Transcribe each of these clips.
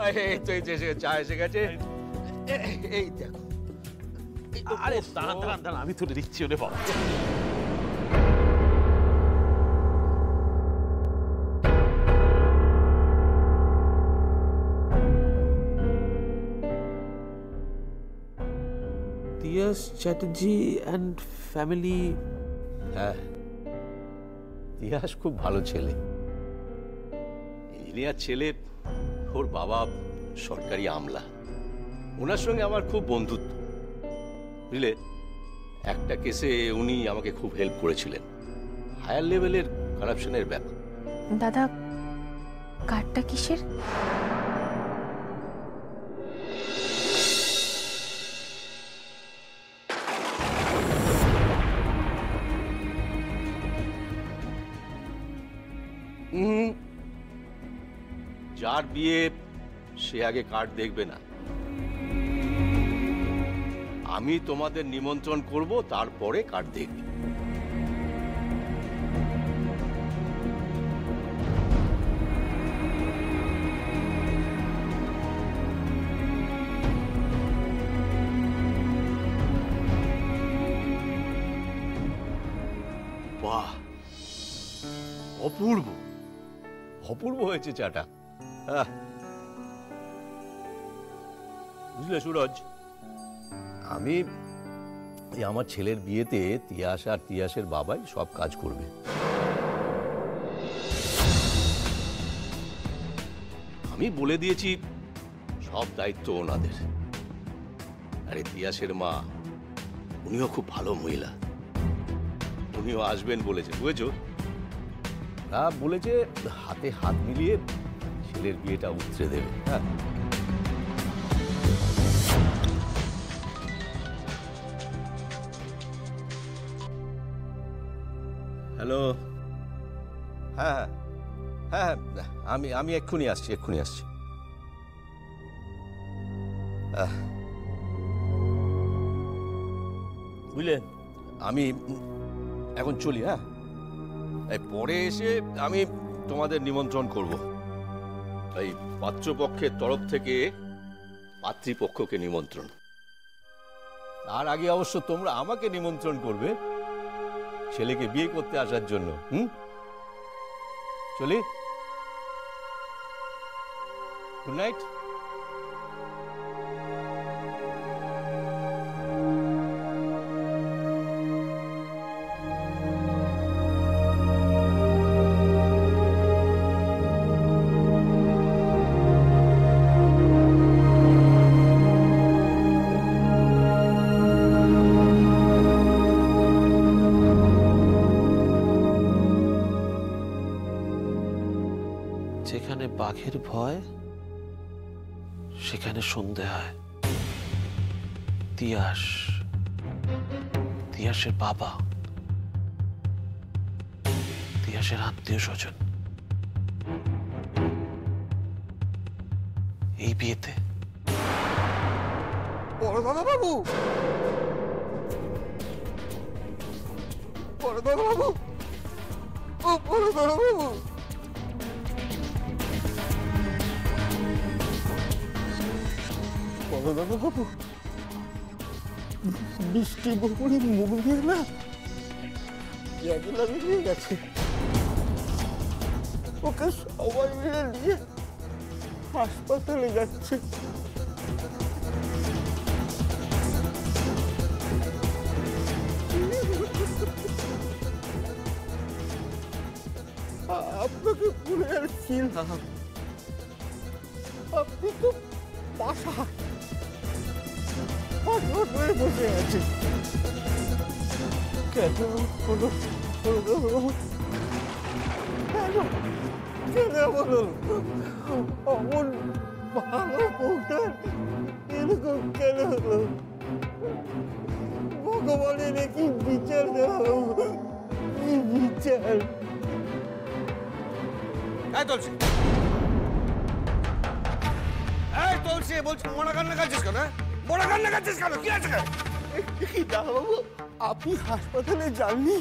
এই তো এই যে চা এসে গেছে। এই দেখো। আরে দাঁড়ান দাঁড়ান দাঁড়ান, আমি তুলে দিচ্ছি। ওরে বাবা, তিয়াস চ্যাটার্জি অ্যান্ড ফ্যামিলি। হ্যাঁ, তিয়াস খুব ভালো ছেলে, ইঞ্জিনিয়ার ছেলে। ওর বাবা সরকারি আমলা। ওনার সঙ্গে আমার খুব বন্ধুত্ব, বুঝলে। একটা কেসে উনি আমাকে খুব হেল্প করেছিলেন, হায়ার লেভেলের কারাপশনের ব্যাপার। দাদা, কার্ডটা কিসের? যার বিয়ে সে আগে কার্ড দেখবে না। আমি তোমাদের নিমন্ত্রণ করব, তারপরে কার্ড দেখবে। বাহ, অপূর্ব অপূর্ব হয়েছে চাটা। বুঝলে সুরজ, আমি আমার ছেলের বিয়েতে তিয়াস আর তিয়াসের বাবাই সব কাজ করবে। আমি বলে দিয়েছি সব দায়িত্ব ওনাদের। আরে তিয়াসের মা, উনিও খুব ভালো মহিলা, উনিও আসবেন বলেছে, বুঝেছো। বলেছে হাতে হাত মিলিয়ে ছেলের বিয়েটা উতরে দেবে। হ্যাঁ, হ্যালো। হ্যাঁ হ্যাঁ হ্যাঁ, আমি এক্ষুনি আসছি। বুঝলেন, আমি এখন চলি। হ্যাঁ, পরে এসে আমি তোমাদের নিমন্ত্রণ করব। এই পাত্রপক্ষের তরফ থেকে পাত্রীপক্ষকে নিমন্ত্রণ। তার আগে অবশ্য তোমরা আমাকে নিমন্ত্রণ করবে ছেলেকে বিয়ে করতে আসার জন্য। চলি, গুড নাইট। যেখানে বাঘের ভয় সেখানে সন্ধে হয়। তিয়াসের বাবা, তিয়াসের আত্মীয় স্বজন এই বিয়েতে। বড়দাদা বাবু, বড়দাদা বাবু, ও বড়দাদা বাবু, বড়দাদা বাবু, বৃষ্টি বকুড়ি মুখ দিয়ে না একলা বেরিয়ে গেছে। ওকে সবাই মিলে নিয়ে হাসপাতালে যাচ্ছে। আপনাকে ভুলে আর ছিলাম, আপনি তো পাশা হয়ে বসে আছেন। কেন হলো কেন বলুন, অমন ভালো বউটার এরকম কেন হলো? ভগবানের কি বিচার দেওয়া হলো? কি বিচার? তুলসী বলছি, মনে কান্না কাঁদছিস কেন? মনে কান্না কাঁদছিস কেন? কি আছে? বাবু, আপনি হাসপাতালে যাননি?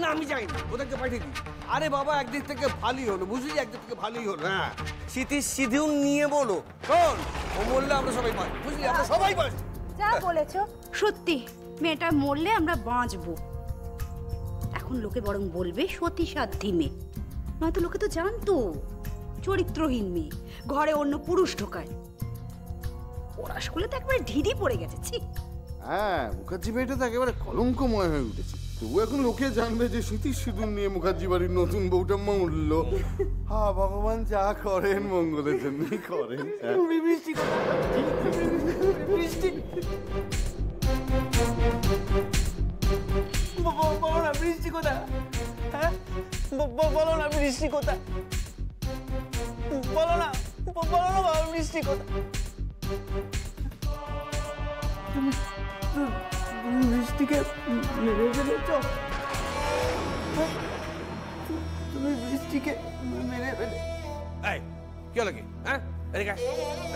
না, আমি যাইনি, ওদেরকে পাঠিয়ে দিই। আরে বাবা, একদিক থেকে ভালোই হলো, বুঝলি, একদিক থেকে ভালোই হলো। হ্যাঁ, স্মৃতির সিঁদুর নিয়ে বলো, শোন, ও মরলে আমরা সবাই বাঁচি, বুঝলি, আমরা সবাই বাঁচি। যা বলেছো সত্যি, মেয়েটা মরলে আমরা বাঁচবো। এখন লোকে বরং বলবে সতী সাধ্যী মেয়ে, নয়তো লোকে তো জানতো চরিত্রহীন মেয়ে, ঘরে অন্য পুরুষ ঢোকায়। ওরা স্কুলে তো একবারে ঢিডি পড়ে গেছে। ছি। হ্যাঁ, মুখার্জি বাড়িটা তো একেবারে কলঙ্কময় হয়ে উঠেছে। তবু এখন লোকে জানবে যে স্মৃতির সিঁদুর নিয়ে মুখার্জি বাড়ির নতুন বউটা মরল। হ্যাঁ, ভগবান যা করেন মঙ্গলের জন্যই করেন। বলো না বৃষ্টি কোথায়? হ্যাঁ, বলো না বৃষ্টি কোথায়? বলো না, বলো না বাবা, বৃষ্টি কোথায়? তুমি বৃষ্টিকে মেরে ফেলেছ? তুমি বৃষ্টিকে মেরে ফেলে? এই, কি হলো কি? হ্যাঁ, এদিকে আয়।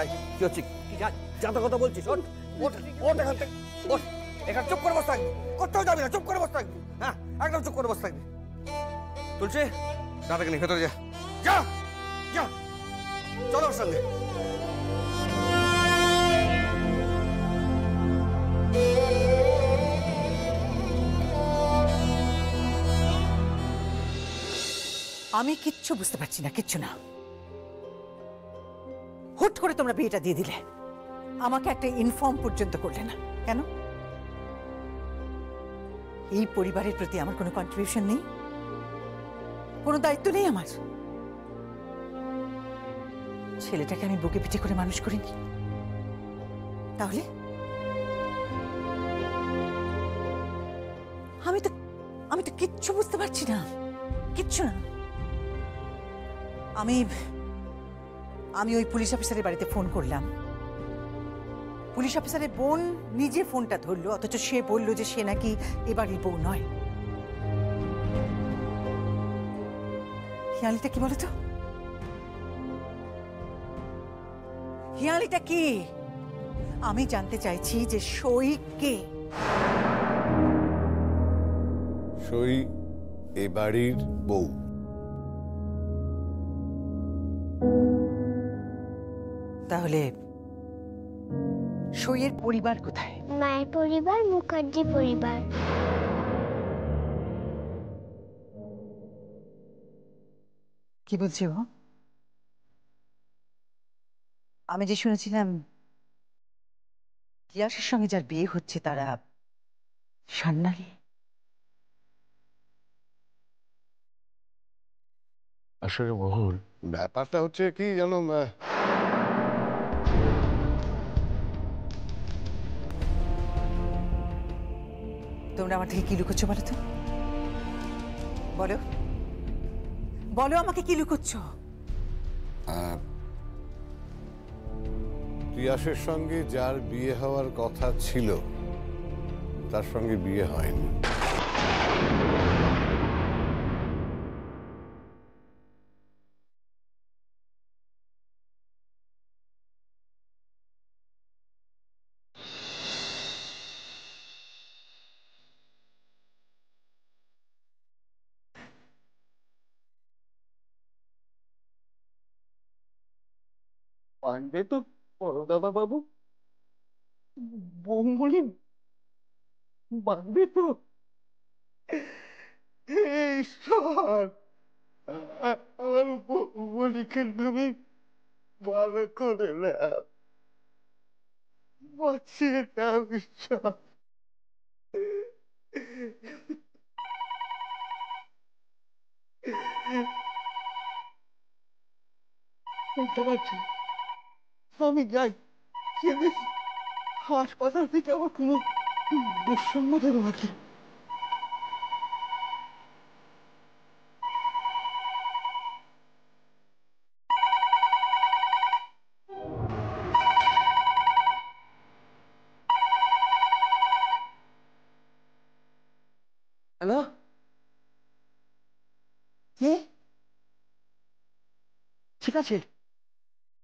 এই, কি হচ্ছে? কি যাতা কথা বলছিস? ওঠ, ওঠ, ওঠ এখান থেকে, ওঠ। এখানে চুপ করে বসে থাকবি, কোথাও যাবি না, চুপ করে বসে থাকবি। হ্যাঁ, একদম চুপ করে বসে থাকবি। তুলছি, দাদাকে নিয়ে ভেতরে যা, যা, যা, চলো ওর সঙ্গে। আমি কিচ্ছু বুঝতে পারছি না, কিচ্ছু না। হুট করে তোমরা বিয়েটা দিয়ে দিলে, আমাকে একটা ইনফর্ম পর্যন্ত করলে না কেন? এই পরিবারের প্রতি আমার কোনো কন্ট্রিবিউশন নেই, কোনো দায়িত্ব নেই আমার? ছেলেটাকে আমি বুকে পিঠে করে মানুষ করিনি, তাহলে আমি তো কিচ্ছু বুঝতে পারছি না, কিচ্ছু না। আমি ওই পুলিশ অফিসারের বাড়িতে ফোন করলাম। পুলিশ অফিসারের বোন নিজে ফোনটা ধরলো, অথচ সে বলল যে সে নাকি এ বাড়ির বউ নয়। হিয়ালিটা কি বলতো? হিয়ালিটা কি? আমি জানতে চাইছি যে সই কে? সই এ বাড়ির বউ। তাহলে সইয়ের পরিবার কোথায়? মায়ের পরিবার মুখার্জি পরিবার। কি বলছি ও? আমি যে শুনেছিলাম ইয়াসের সঙ্গে যার বিয়ে হচ্ছে তারা সান্নালী। আসলে মহুল, ব্যাপারটা হচ্ছে কি জানো, তোমরা আমার থেকে কি লুকোচ্ছ বলো তো? বলো, বলো আমাকে কি লুকোচ্ছ? তিয়াসের সঙ্গে যার বিয়ে হওয়ার কথা ছিল তার সঙ্গে বিয়ে হয়নি। পান্ডে তো বড়দাদা বাবু, বৌমণি বাঁধবে তো? ঈশ্বর, আমার বৌমণিকে তুমি ভালো করে নাও, বাঁচিয়ে নাও ঈশ্বর। আমি যাই, হাসপাতাল থেকে আমার কোনো দুঃসংবাদ এলো নাকি? হ্যালো, কে? ঠিক আছে,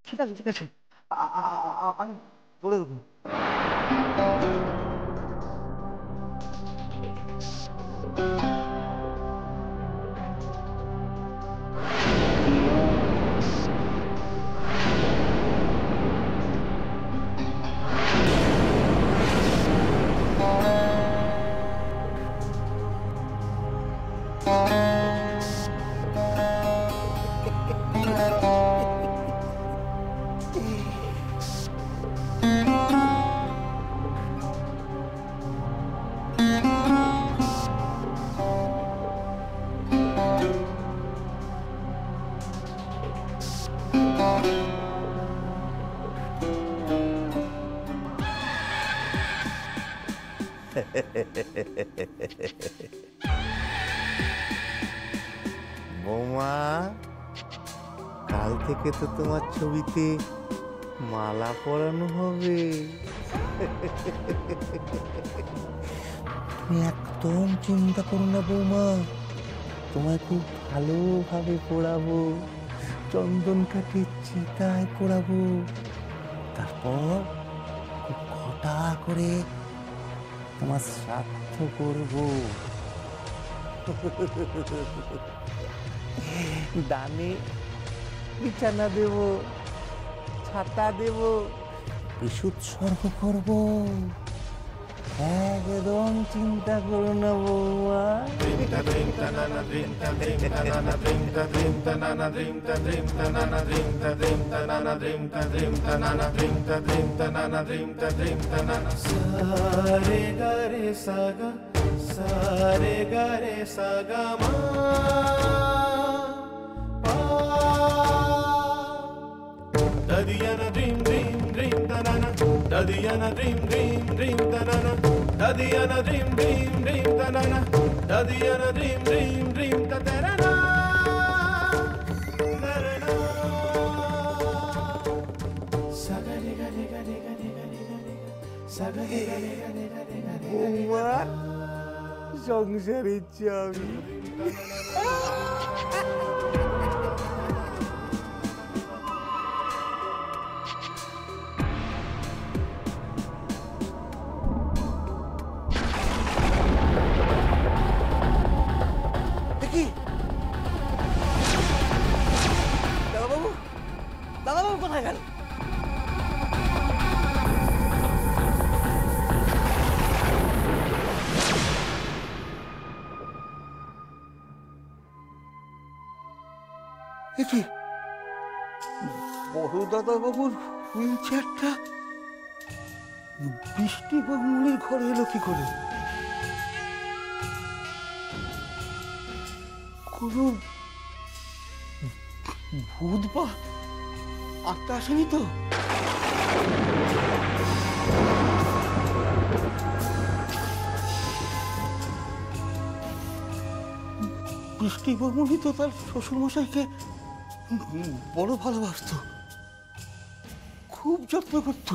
ঠিক আছে, ঠিক আছে, আমি বলে দেবো। বৌমা, কাল থেকে তো তোমার ছবিতে মালা পরানো হবে। তুমি একদম চিন্তা করো না বৌমা, তোমায় খুব ভালোভাবে পড়াবো, চন্দন কাঠের চিতায় পড়াবো, তারপর খুব ঘটা করে তোমার শ্রাদ্ধ করবো। দানে বিছানা দেব, ছাতা দেব, বিশুৎসর্গ করব, একদম চিন্তা করো না বৌমা। সারে গারে সাগা, সারে গারে সাগা মা, dadiyana dream dream dream tanana, dadiyana dream dream dream tanana, dadiyana dream dream dream tanana, dadiyana dream dream dream tanana. বৌমা, সংসারের চাবি। দেখি দাদাবাবু, দাদাবাবু কোথায় গেল? এটি বড় দাদাবাবুর হুইল চেয়ারটা বৃষ্টি বাবুর ঘরে এলো কি করে? কোনো ভূত বা আত্মা আসেনি তো? বৃষ্টি বাবুই তো তার শ্বশুরমশাইকে বড় ভালোবাসতো, খুব যত্ন করত।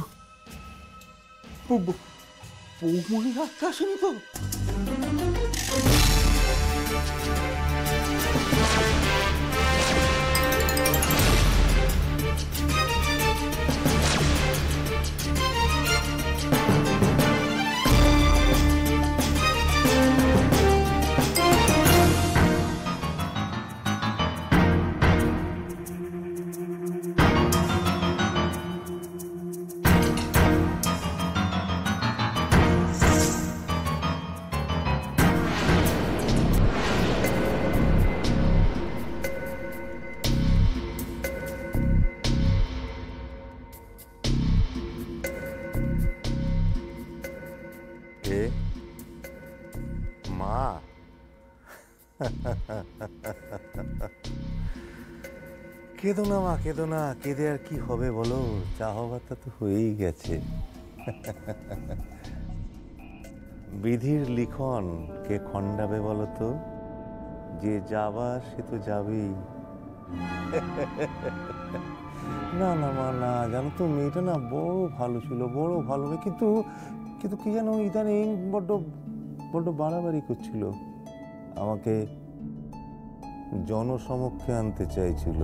বৌমনির আত্মা আসেনি তো? মা, কেঁদো না মা, কেঁদো না। কেঁদে আর কি হবে বলো? যা হবার তা তো হয়েই গেছে। বিধির লিখন কে খণ্ডাবে বলো তো? যে যাবার সে তো যাবেই। না না মা, না, জানো তো মেয়েটা না বড় ভালো ছিল, বড় ভালো মেয়ে, কিন্তু কিন্তু কি যেন ইদানিং বড্ড বড্ড বাড়াবাড়ি করছিল। আমাকে জনসমক্ষে আনতে চাইছিল।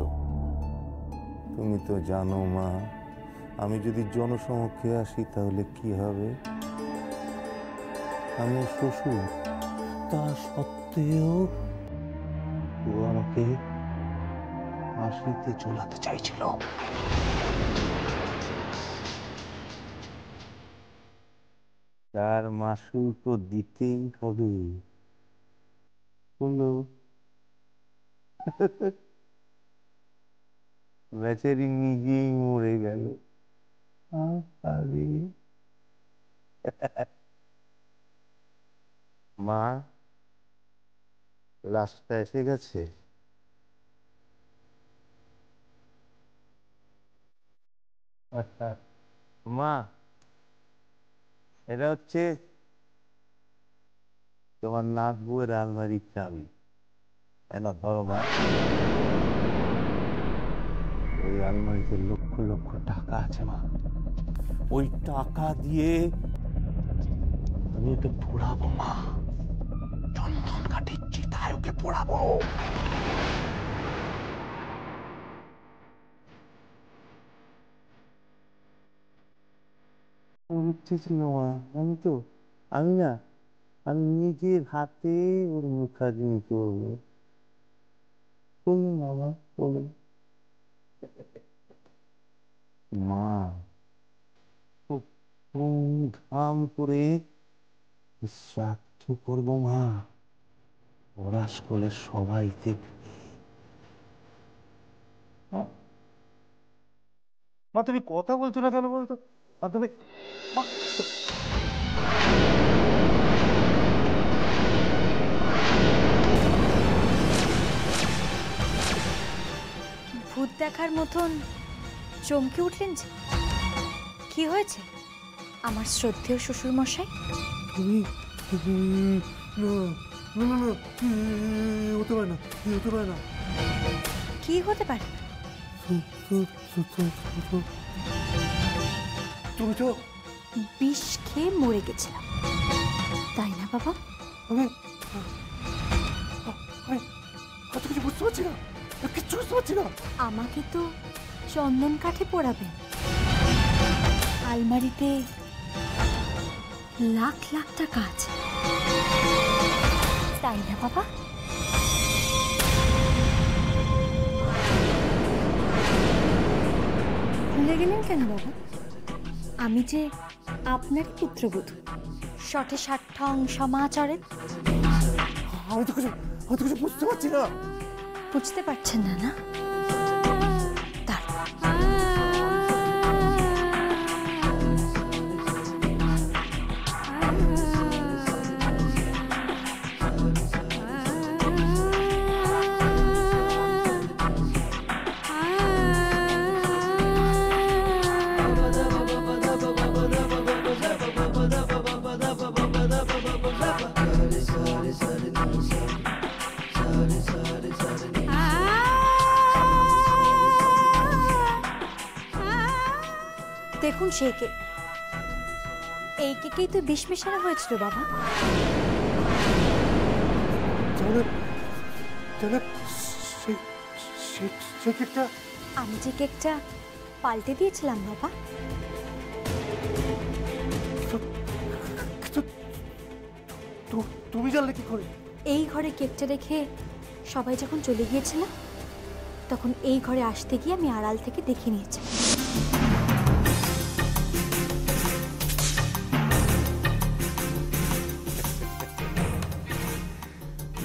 তুমি তো জানো মা, আমি যদি জনসমক্ষে আসি তাহলে কি হবে? আমি শ্বশুর, তা সত্ত্বেও ও আমাকে ফাঁসিতে ঝোলাতে চাইছিল। তার মাসুল তো দিতেই হবে। বললো বেচারি নিজেই মরে গেল। মা, লাশটা এসে গেছে। মা, এটা হচ্ছে তোমার নাক বউয়ের আলমারির চাবি। এনা ভগবান, ওই আলমারিতে লক্ষ লক্ষ টাকা আছে মা। ওই টাকা দিয়ে আমি ওকে পোড়াবো মা, চন্দন কাঠির চিতায় ওকে পোড়াবো। আমি নিজের হাতে ওর মুখাগ্নি করবো। বলুন বাবা, বলুন। মা খুব ধুমধাম করে শ্রাদ্ধ করবো মা, ওরা স্কুলের সবাই দেখবে। মা তুমি কথা বলছো না কেন বলতো? তুমি ভূত দেখার মতন চমকে উঠলেন যে? কি হয়েছে আমার শ্রদ্ধেয় শ্বশুর মশাই? হতে পারে না, হতে পারে না। কি হতে পারে? তুমি তো বিষ খেয়ে মরে গেছিলাম, তাই না বাবা? আমি কিছু বুঝতে পারছি না, কিচ্ছু বুঝতে পারছি না। আমাকে তো চন্দন কাঠে পোড়াবেন, আলমারিতে লাখ লাখ টাকা আছে, তাই না বাবা? ভুলে গেলেন কেন বাবা? আমি যে আপনার পুত্রবধূ, শঠে ষাট্ঠং সমাচরে। আমি তো কিছু বুঝতে পারছি না। বুঝতে পারছেন না না? দেখুন সেই কেক, এই কেকেই তো বিষ মেশানো হয়েছিল বাবা। আমি যে কেকটা পাল্টে দিয়েছিলাম বাবা। তুমি জানলে কি করে? এই ঘরে কেকটা রেখে সবাই যখন চলে গিয়েছিল, তখন এই ঘরে আসতে গিয়ে আমি আড়াল থেকে দেখে নিয়েছি।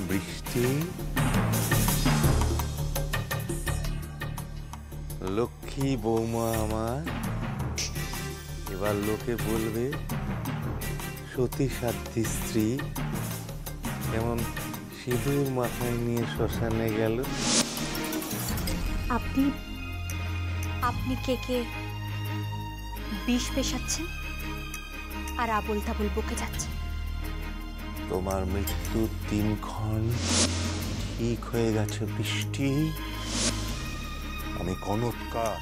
বৃষ্টি, লক্ষ্মী বৌমা আমার, এবার লোকে বলবে সতী সাধ্যী স্ত্রী কেমন সিঁদুর মাথায় নিয়ে শ্মশানে গেল। আপনি কেকে বিষ মেশাচ্ছেন আর আবোল তাবোল বকে যাচ্ছেন। তোমার মৃত্যুর দিনক্ষণ ঠিক হয়ে গেছে বৃষ্টি। আমি কনৎকার,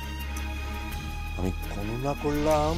আমি গণনা করলাম